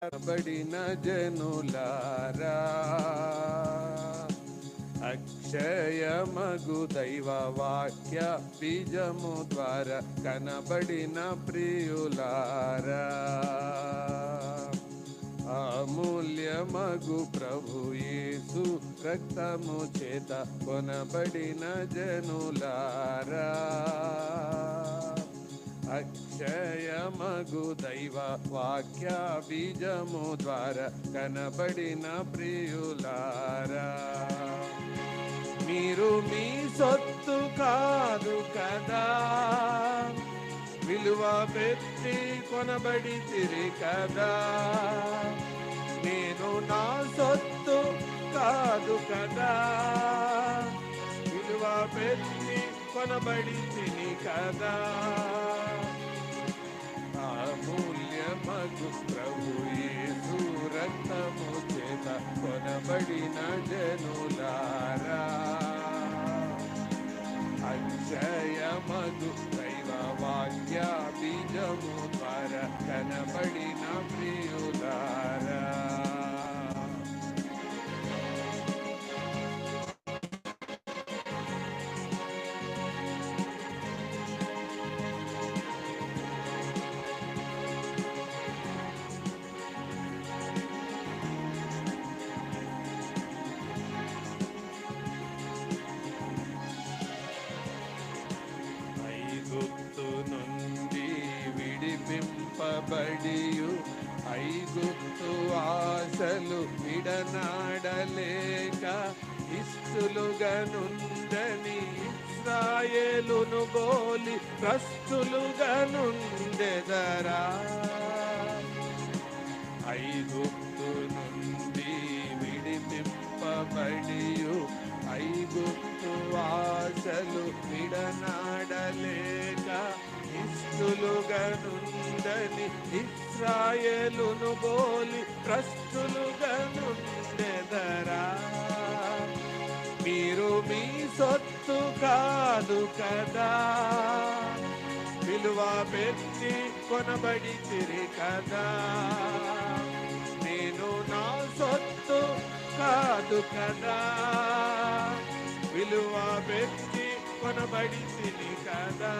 బడిన జనులారా అక్షయమగు దైవ వాక్య బీజము ద్వారా కనబడిన ప్రియులారా అమూల్యమగు ప్రభు యేసు రక్తము చేత కొనబడిన జనులారా అక్షయమగు దైవ వాక్య బీజము ద్వారా కనబడిన ప్రియులారా మీరు మీ సొత్తు కాదు కదా, విలువ పెట్టి కొనబడితిరి కదా. నేను నా సొత్తు కాదు కదా, విలువ పెట్టి కొనబడితిని కదా. అమూల్యమగు ప్రభు యేసు రక్తము చేత కొనబడిన జనులారా అక్షయమగు దైవ వాక్య బీజము ద్వారా కనబడిన ప్రియులారా విడిపింపబడియు ఐగుప్తు ఆశలు విడనాడలేక ఇస్తులుగనుండని ఇశ్రాయేలును బోలి ప్రస్తులుగనుండెదరా. ఐగుప్తు నుండి విడిపింపబడియు ఐగుప్తు ఆశలు విడనాడలేక ఇస్తులుగనుండని ఇశ్రాయేలును బోలి ప్రస్తులుగనుండెదరా. మీరు మీ సొత్తు కాదు కదా, విలువ పెట్టి కొనబడితిరి కదా. నేను నా సొత్తు కాదు కదా, విలువ పెట్టి కొనబడితిని కదా.